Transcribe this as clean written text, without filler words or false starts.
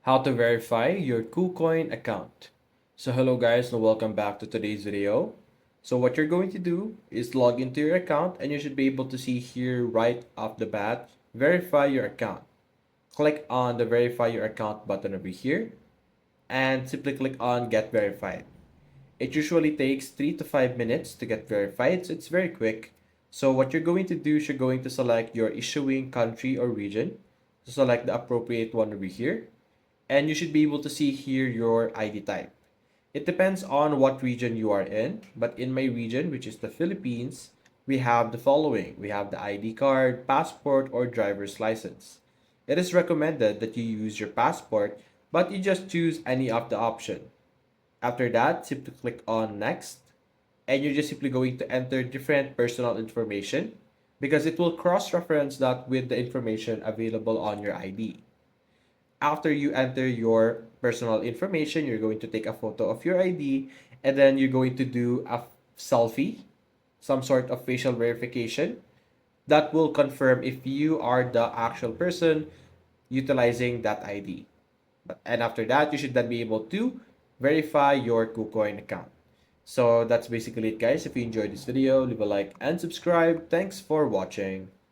How to verify your KuCoin account. So hello guys and welcome back to today's video. So what you're going to do is log into your account and you should be able to see here right off the bat, verify your account. Click on the verify your account button over here and simply click on get verified. It usually takes 3 to 5 minutes to get verified, so it's very quick. So what you're going to do is you're going to select your issuing country or region. So select the appropriate one over here and you should be able to see here your ID type. It depends on what region you are in, but in my region, which is the Philippines, we have the following. We have the ID card, passport, or driver's license. It is recommended that you use your passport, but you just choose any of the option. After that, simply click on next, and you're just simply going to enter different personal information because it will cross-reference that with the information available on your ID. After you enter your personal information, you're going to take a photo of your ID and then you're going to do a selfie, some sort of facial verification that will confirm if you are the actual person utilizing that ID. And after that, you should then be able to verify your KuCoin account. So that's basically it, guys. If you enjoyed this video, leave a like and subscribe. Thanks for watching.